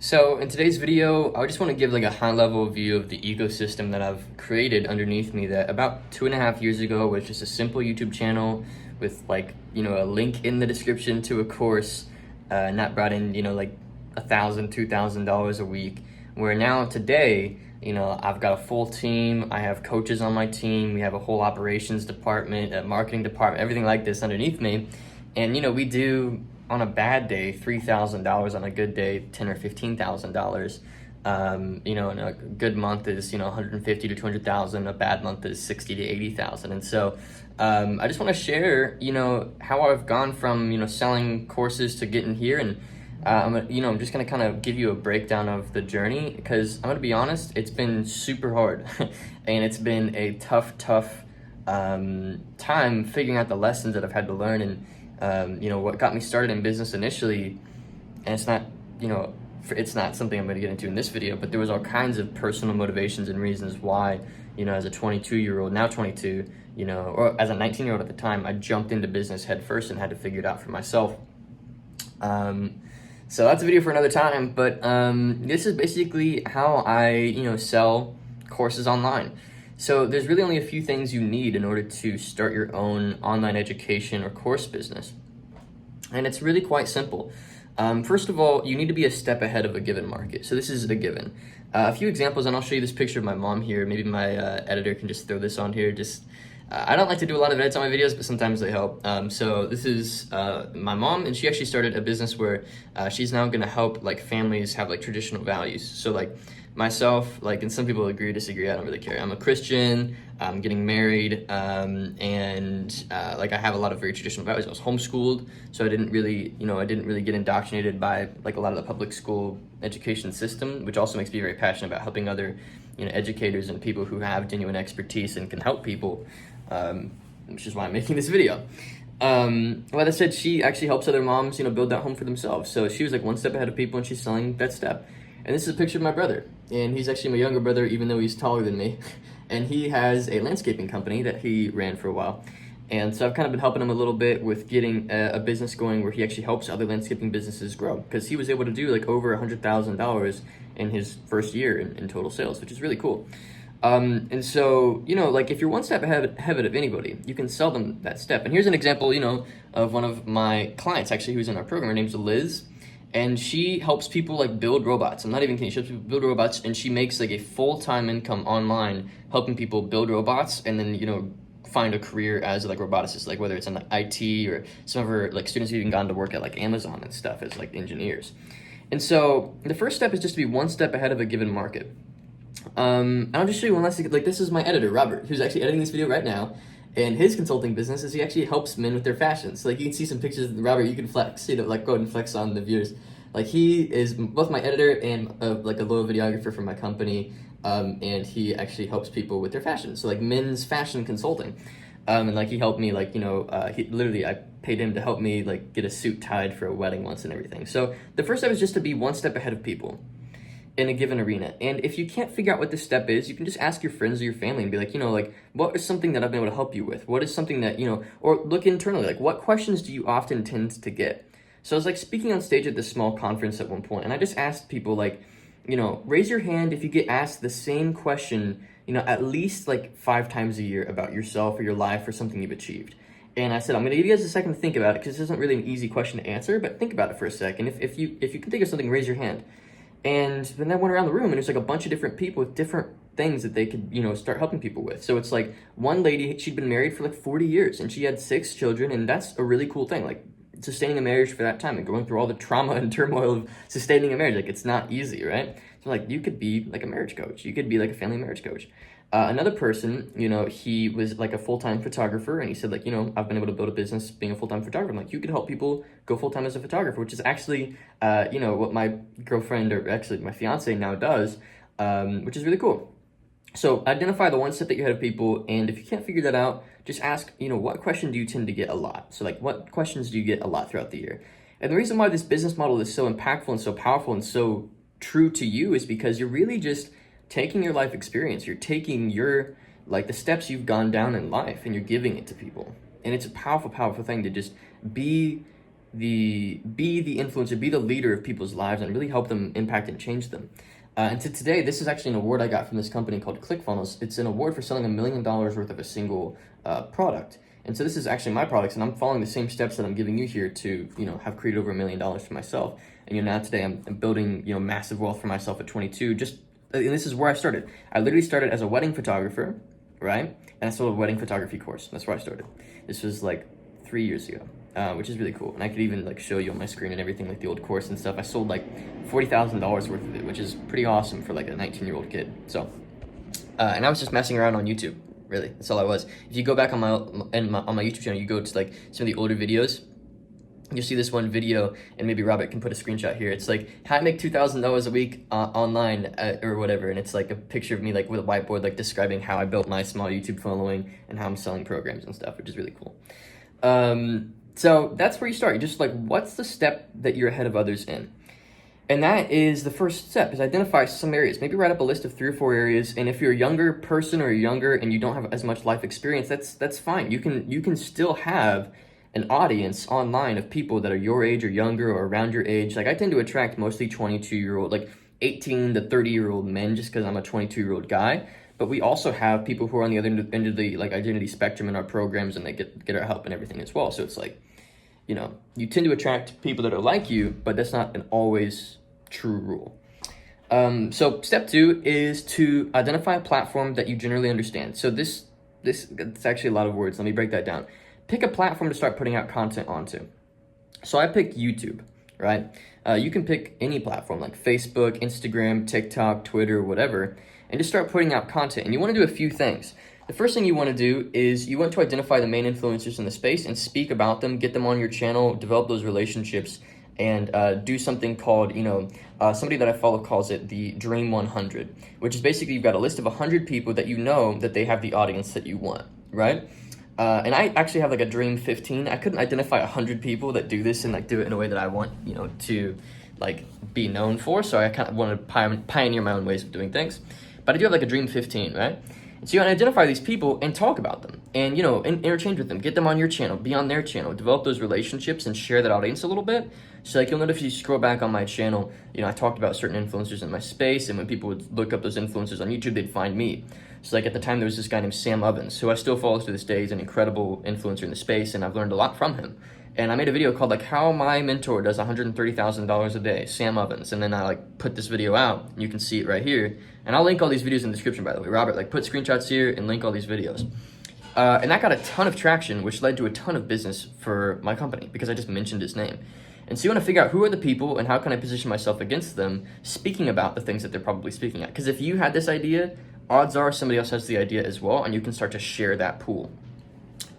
So in today's video, I just want to give like a high level view of the ecosystem that I've created underneath me that about 2.5 years ago was just a simple YouTube channel with a link in the description to a course, and that brought in, like $1,000, $2,000 a week, where now today, I've got a full team. I have coaches on my team. We have a whole operations department, a marketing department, everything like this underneath me. And, we do on a bad day, $3,000, on a good day, $10,000 or $15,000. And a good month is, 150 to 200,000. A bad month is 60 to 80,000. And so, I just want to share, how I've gone from, selling courses to getting here. And, I'm just going to kind of give you a breakdown of the journey, because I'm going to be honest, it's been super hard and it's been a tough, time figuring out the lessons that I've had to learn. And, what got me started in business initially, and it's not, it's not something I'm going to get into in this video, but there was all kinds of personal motivations and reasons why, as a 22-year-old, now 22, or as a 19-year-old at the time, I jumped into business head first and had to figure it out for myself. So that's a video for another time, but this is basically how I, sell courses online. So there's really only a few things you need in order to start your own online education or course business. And it's really quite simple. First of all, you need to be a step ahead of a given market. So this is a given. A few examples, and I'll show you this picture of my mom here. Maybe my editor can just throw this on here. I don't like to do a lot of edits on my videos, but sometimes they help. So this is my mom, and she actually started a business where she's now going to help families have traditional values. So myself, and some people agree or disagree, I don't really care. I'm a Christian, I'm getting married, and I have a lot of very traditional values. I was homeschooled, so I didn't really get indoctrinated by a lot of the public school education system, which also makes me very passionate about helping other educators and people who have genuine expertise and can help people, which is why I'm making this video. Like I said, she actually helps other moms, build that home for themselves. So she was one step ahead of people, and she's selling that step. And this is a picture of my brother, and he's actually my younger brother, even though he's taller than me. And he has a landscaping company that he ran for a while. And so I've kind of been helping him a little bit with getting a business going where he actually helps other landscaping businesses grow, because he was able to do over $100,000 in his first year in total sales, which is really cool. And so, if you're one step ahead of anybody, you can sell them that step. And here's an example, of one of my clients actually who's in our program. Her name's Liz. And she helps people build robots. I'm not even kidding. She helps people build robots, and she makes a full-time income online helping people build robots, and then find a career as a roboticist, whether it's in IT, or some of her students have even gone to work at Amazon and stuff as engineers. And so the first step is just to be one step ahead of a given market. And I'll just show you one last thing. This is my editor, Robert, who's actually editing this video right now. And his consulting business is he actually helps men with their fashion. So you can see some pictures of Robert. You can flex, go ahead and flex on the viewers. He is both my editor and a loyal videographer for my company. And he actually helps people with their fashion. So men's fashion consulting. And he helped me I paid him to help me get a suit tied for a wedding once and everything. So the first step is just to be one step ahead of people in a given arena. And if you can't figure out what this step is, you can just ask your friends or your family and be what is something that I've been able to help you with? What is something that, or look internally, what questions do you often tend to get? So I was speaking on stage at this small conference at one point, and I just asked people raise your hand if you get asked the same question, at least 5 times a year about yourself or your life or something you've achieved. And I said, I'm going to give you guys a second to think about it, because this isn't really an easy question to answer, but think about it for a second. If you can think of something, raise your hand. And then I went around the room, and there's a bunch of different people with different things that they could, start helping people with. So it's one lady, she'd been married for 40 years, and she had 6 children, and that's a really cool thing. Sustaining a marriage for that time and going through all the trauma and turmoil of sustaining a marriage, it's not easy, right? So you could be a marriage coach. You could be a family marriage coach. Another person, he was a full-time photographer, and he said I've been able to build a business being a full-time photographer. I'm you could help people go full-time as a photographer, which is actually, what my girlfriend, or actually my fiance now does, which is really cool. So identify the one step that you had of people, and if you can't figure that out, just ask, what question do you tend to get a lot? So what questions do you get a lot throughout the year? And the reason why this business model is so impactful and so powerful and so true to you is because you're really just taking your life experience. You're taking your, the steps you've gone down in life, and you're giving it to people. And it's a powerful, powerful thing to just be be the influencer, be the leader of people's lives, and really help them impact and change them. And to today, this is actually an award I got from this company called ClickFunnels. It's an award for selling $1 million worth of a single product. And so this is actually my products, and I'm following the same steps that I'm giving you here to, have created over $1 million for myself. And now today I'm building, massive wealth for myself at 22. And this is where I started. I literally started as a wedding photographer, right? And I sold a wedding photography course. That's where I started. This was like 3 years ago. Which is really cool. And I could even show you on my screen and everything, the old course and stuff. I sold $40,000 worth of it, which is pretty awesome for a 19-year-old kid. So, and I was just messing around on YouTube. Really, that's all I was. If you go back on my YouTube channel, you go to some of the older videos. You'll see this one video, and maybe Robert can put a screenshot here. It's how to make $2,000 a week online or whatever, and it's a picture of me with a whiteboard describing how I built my small YouTube following and how I'm selling programs and stuff, which is really cool. So that's where you start. You just what's the step that you're ahead of others in? And that is the first step, is identify some areas. Maybe write up a list of 3 or 4 areas. And if you're a younger person or younger and you don't have as much life experience, that's fine. You can still have an audience online of people that are your age or younger or around your age. I tend to attract mostly 22-year-old, 18 to 30-year-old men, just because I'm a 22-year-old guy. But we also have people who are on the other end of the identity spectrum in our programs, and they get our help and everything as well. So it's you tend to attract people that are like you, but that's not an always true rule. So step 2 is to identify a platform that you generally understand. So this it's actually a lot of words. Let me break that down. Pick a platform to start putting out content onto. So I picked YouTube, right? You can pick any platform like Facebook, Instagram, TikTok, Twitter, whatever, and just start putting out content. And you want to do a few things. The first thing you want to do is you want to identify the main influencers in the space and speak about them, get them on your channel, develop those relationships, and do something called, somebody that I follow calls it the Dream 100, which is basically you've got a list of 100 people that that they have the audience that you want, right? And I actually have a Dream 15. I couldn't identify 100 people that do this and do it in a way that I want, to be known for. So I kind of want to pioneer my own ways of doing things. But I do have a Dream 15, right? So you want to identify these people and talk about them and, interchange with them, get them on your channel, be on their channel, develop those relationships and share that audience a little bit. So you'll notice if you scroll back on my channel, I talked about certain influencers in my space, and when people would look up those influencers on YouTube, they'd find me. So at the time, there was this guy named Sam Ovens, who I still follow to this day. He's an incredible influencer in the space, and I've learned a lot from him. And I made a video called how my mentor does $130,000 a day, Sam Ovens. And then I put this video out, and you can see it right here. And I'll link all these videos in the description, by the way. Robert, put screenshots here and link all these videos. And that got a ton of traction, which led to a ton of business for my company because I just mentioned his name. And so you want to figure out who are the people and how can I position myself against them, speaking about the things that they're probably speaking at. Because if you had this idea, odds are somebody else has the idea as well, and you can start to share that pool.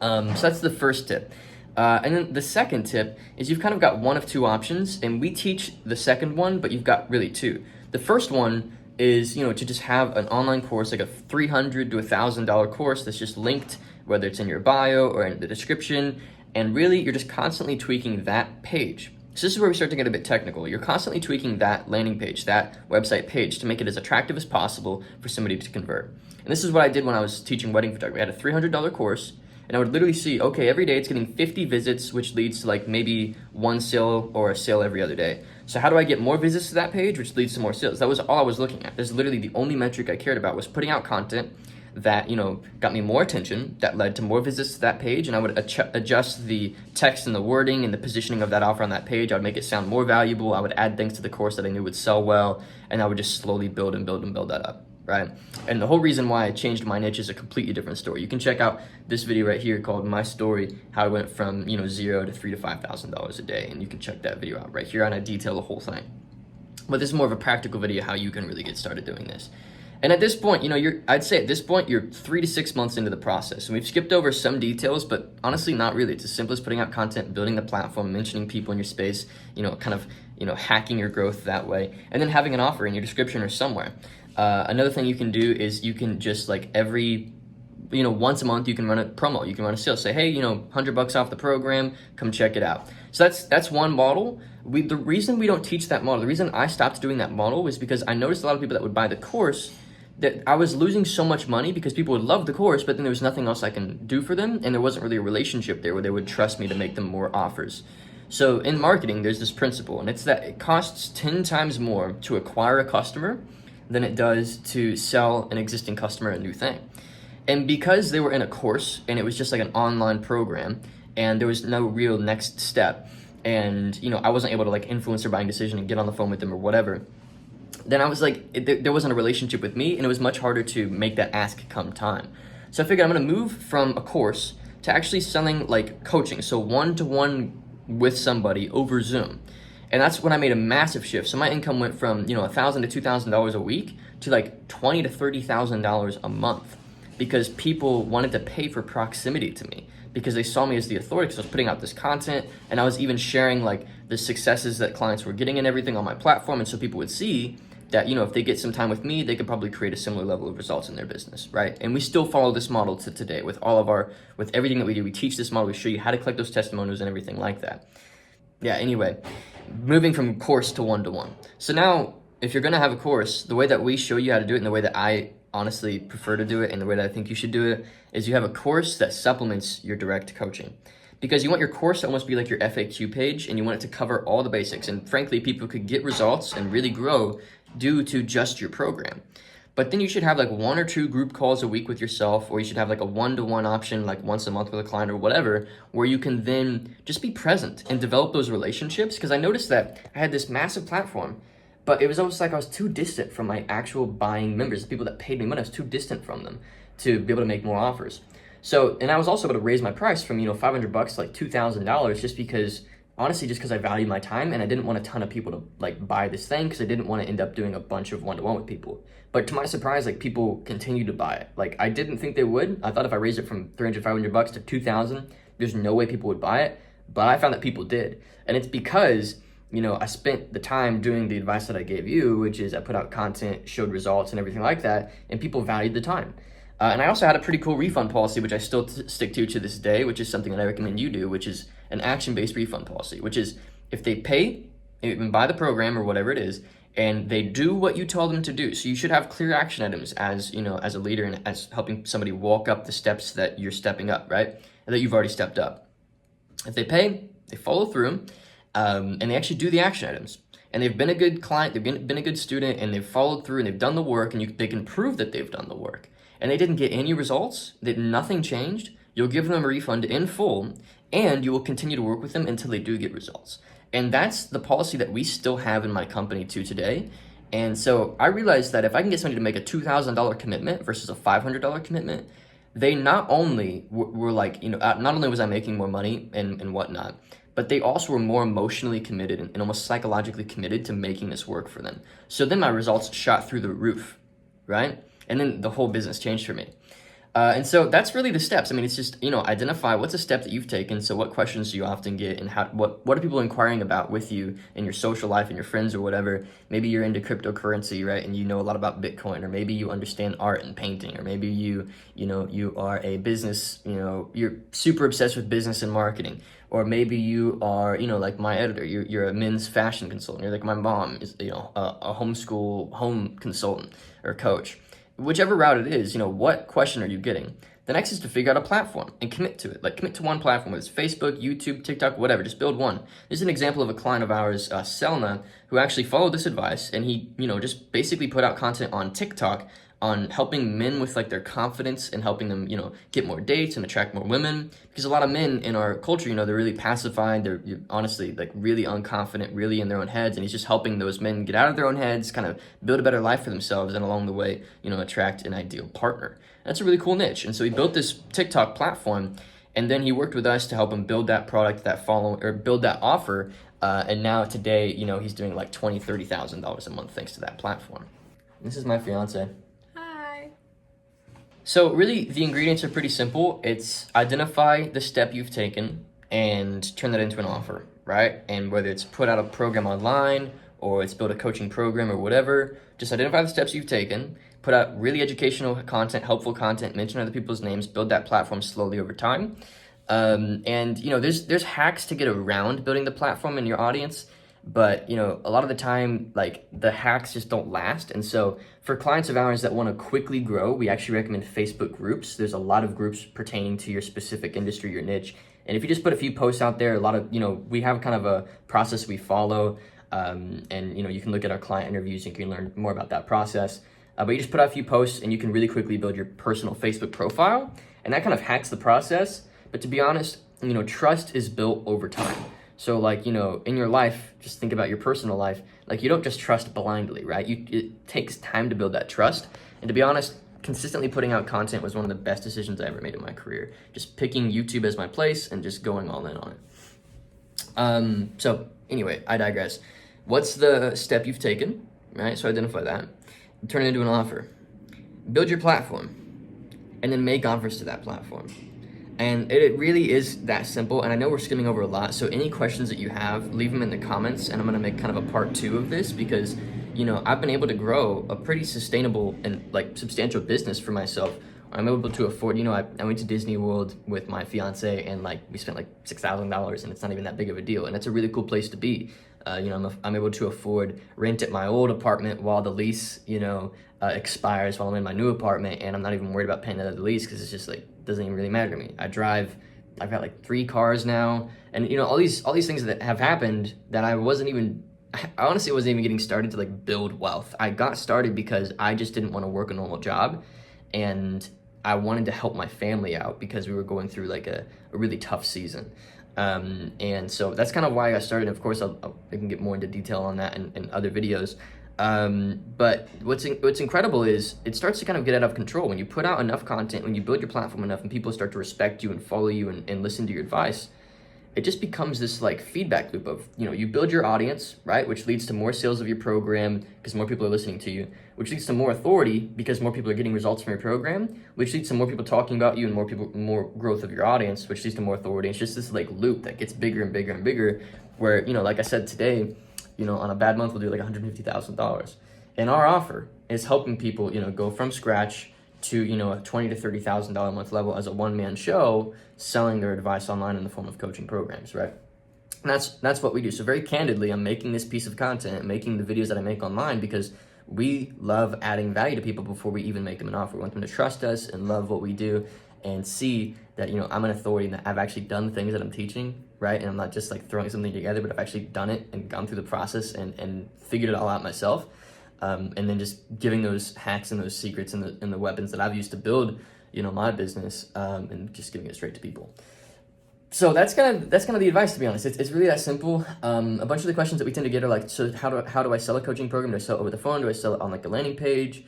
So that's the first tip. And then the second tip is you've kind of got one of 2 options, and we teach the second one, but you've got really 2. The first one is, to just have an online course, a $300 to $1,000 course that's just linked, whether it's in your bio or in the description, and really you're just constantly tweaking that page. So this is where we start to get a bit technical. You're constantly tweaking that landing page, that website page, to make it as attractive as possible for somebody to convert. And this is what I did when I was teaching wedding photography. I had a $300 course, and I would literally see, okay, every day it's getting 50 visits, which leads to maybe 1 sale or a sale every other day. So how do I get more visits to that page, which leads to more sales? That was all I was looking at. This is literally the only metric I cared about, was putting out content that, got me more attention, that led to more visits to that page, and I would adjust the text and the wording and the positioning of that offer on that page. I would make it sound more valuable. I would add things to the course that I knew would sell well, and I would just slowly build that up, right? And the whole reason why I changed my niche is a completely different story. You can check out this video right here called My Story, how I went from, $0 to $3,000 to $5,000 a day, and you can check that video out right here, and I detail the whole thing. But this is more of a practical video how you can really get started doing this. And at this point, I'd say at this point, you're 3 to 6 months into the process. And we've skipped over some details, but honestly, not really. It's as simple as putting out content, building the platform, mentioning people in your space, hacking your growth that way, and then having an offer in your description or somewhere. Another thing you can do is you can just every, once a month, you can run a promo, you can run a sale, say, hey, $100 off the program, come check it out. So that's one model. The reason we don't teach that model, the reason I stopped doing that model was because I noticed a lot of people that would buy the course that I was losing so much money because people would love the course, but then there was nothing else I can do for them, and there wasn't really a relationship there where they would trust me to make them more offers. So in marketing, there's this principle, and it's that it costs 10 times more to acquire a customer than it does to sell an existing customer a new thing. And because they were in a course and it was just like an online program and there was no real next step, and I wasn't able to like influence their buying decision and get on the phone with them or whatever, then I was like, there wasn't a relationship with me, and it was much harder to make that ask come time. So I figured I'm gonna move from a course to actually selling like coaching, so one-to-one with somebody over Zoom. And that's when I made a massive shift. So my income went from $1,000 to $2,000 a week to like $20,000 to $30,000 a month, because people wanted to pay for proximity to me because they saw me as the authority, because I was putting out this content and I was even sharing like the successes that clients were getting and everything on my platform. And so people would see that if they get some time with me, they could probably create a similar level of results in their business, right? And we still follow this model to today with with everything that we do. We teach this model, we show you how to collect those testimonials and everything like that. Yeah, anyway, moving from course to one-to-one. So now, if you're gonna have a course, the way that we show you how to do it and the way that I honestly prefer to do it and the way that I think you should do it is you have a course that supplements your direct coaching. Because you want your course to almost be like your FAQ page, and you want it to cover all the basics. And frankly, people could get results and really grow due to just your program. But then you should have like 1 or 2 group calls a week with yourself, or you should have like a one-to-one option like once a month with a client or whatever, where you can then just be present and develop those relationships. Because I noticed that I had this massive platform, but it was almost like I was too distant from my actual buying members, the people that paid me money. I was too distant from them to be able to make more offers. So, and I was also able to raise my price from $500 to like $2,000, just because I value my time, and I didn't want a ton of people to like buy this thing, because I didn't want to end up doing a bunch of one-to-one with people. But to my surprise, like people continue to buy it. Like I didn't think they would. I thought if I raised it from $300, $500 to $2,000, there's no way people would buy it. But I found that people did. And it's because, I spent the time doing the advice that I gave you, which is I put out content, showed results and everything like that, and people valued the time. And I also had a pretty cool refund policy, which I still stick to this day, which is something that I recommend you do, which is an action-based refund policy, which is if they pay, even buy the program or whatever it is, and they do what you tell them to do. So you should have clear action items as a leader and as helping somebody walk up the steps that you're stepping up, right? And that you've already stepped up. If they pay, they follow through, and they actually do the action items. And they've been a good client, they've been a good student, and they've followed through and they've done the work, and they can prove that they've done the work. And they didn't get any results, that nothing changed, you'll give them a refund in full, and you will continue to work with them until they do get results. And that's the policy that we still have in my company to today. And so I realized that if I can get somebody to make a $2,000 commitment versus a $500 commitment, they not only were like, not only was I making more money and whatnot, but they also were more emotionally committed and almost psychologically committed to making this work for them. So then my results shot through the roof, right? And then the whole business changed for me. And so that's really the steps. I mean, it's just, identify what's a step that you've taken. So what questions do you often get, and what are people inquiring about with you in your social life and your friends or whatever? Maybe you're into cryptocurrency, right? And you know a lot about Bitcoin, or maybe you understand art and painting, or maybe you are a business, you're super obsessed with business and marketing. Or maybe you are, like my editor, you're a men's fashion consultant. You're like my mom is, a homeschool home consultant or coach. Whichever route it is, what question are you getting? The next is to figure out a platform and commit to it. Like commit to one platform, whether it's Facebook, YouTube, TikTok, whatever, just build one. This is an example of a client of ours, Selna, who actually followed this advice, and he, just basically put out content on TikTok on helping men with like their confidence and helping them, get more dates and attract more women. Because a lot of men in our culture, they're really pacified. They're honestly like really unconfident, really in their own heads. And he's just helping those men get out of their own heads, kind of build a better life for themselves, and along the way, attract an ideal partner. That's a really cool niche. And so he built this TikTok platform, and then he worked with us to help him build that product, build that offer. And now today, he's doing like $20,000, $30,000 a month thanks to that platform. This is my fiance. So really, the ingredients are pretty simple. It's identify the step you've taken and turn that into an offer, right? And whether it's put out a program online or it's build a coaching program or whatever, just identify the steps you've taken, put out really educational content, helpful content, mention other people's names, build that platform slowly over time. And there's hacks to get around building the platform in your audience. But, a lot of the time, like, the hacks just don't last. And so for clients of ours that want to quickly grow, we actually recommend Facebook groups. There's a lot of groups pertaining to your specific industry, your niche, And if you just put a few posts out there, a lot of, we have kind of a process we follow. And you can look at our client interviews and you can learn more about that process. But you just put out a few posts and you can really quickly build your personal Facebook profile. And that kind of hacks the process. But to be honest, trust is built over time. So like, in your life, just think about your personal life. Like, you don't just trust blindly, right? It takes time to build that trust. And to be honest, consistently putting out content was one of the best decisions I ever made in my career. Just picking YouTube as my place and just going all in on it. So anyway, I digress. What's the step you've taken, right? So identify that. Turn it into an offer. Build your platform. And then make offers to that platform. And it really is that simple. And I know we're skimming over a lot. So any questions that you have, leave them in the comments. And I'm going to make kind of a part 2 of this because, I've been able to grow a pretty sustainable and like substantial business for myself. I'm able to afford, I went to Disney World with my fiance and like we spent like $6,000 and it's not even that big of a deal. And it's a really cool place to be. I'm able to afford rent at my old apartment while the lease, expires while I'm in my new apartment, and I'm not even worried about paying another lease because it's just like doesn't even really matter to me. I've got like 3 cars now, and all these things that have happened that I honestly wasn't even getting started to like build wealth. I got started because I just didn't want to work a normal job, and I wanted to help my family out because we were going through like a really tough season. And so that's kind of why I got started. Of course, I can get more into detail on that in other videos. But what's incredible is it starts to kind of get out of control when you put out enough content, when you build your platform enough, and people start to respect you and follow you and listen to your advice. It just becomes this like feedback loop of, you build your audience, right? Which leads to more sales of your program because more people are listening to you, which leads to more authority because more people are getting results from your program, which leads to more people talking about you and more growth of your audience, which leads to more authority. It's just this like loop that gets bigger and bigger and bigger where, like I said today, on a bad month, we'll do like $150,000. And our offer is helping people, go from scratch to, a $20,000 to $30,000 a month level as a one-man show, selling their advice online in the form of coaching programs, right? And that's what we do. So very candidly, I'm making this piece of content, making the videos that I make online because we love adding value to people before we even make them an offer. We want them to trust us and love what we do and see that, I'm an authority and that I've actually done the things that I'm teaching, right? And I'm not just like throwing something together, but I've actually done it and gone through the process and figured it all out myself. And then just giving those hacks and those secrets and the weapons that I've used to build, my business, and just giving it straight to people. So that's kind of the advice, to be honest. It's really that simple. A bunch of the questions that we tend to get are like, so how do I sell a coaching program? Do I sell it over the phone? Do I sell it on like a landing page?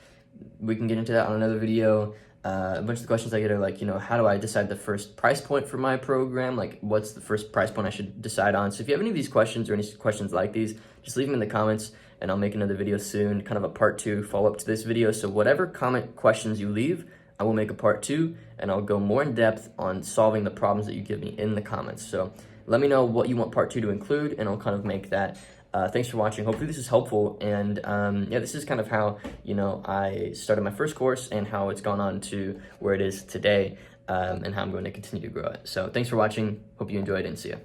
We can get into that on another video. A bunch of the questions I get are like, how do I decide the first price point for my program? Like, what's the first price point I should decide on? So if you have any of these questions or any questions like these, just leave them in the comments and I'll make another video soon, kind of a part 2 follow-up to this video. So whatever comment questions you leave, I will make a part 2 and I'll go more in depth on solving the problems that you give me in the comments. So let me know what you want part 2 to include and I'll kind of make that. Thanks for watching. Hopefully this is helpful. And this is kind of how, I started my first course and how it's gone on to where it is today, and how I'm going to continue to grow it. So thanks for watching. Hope you enjoyed and see ya.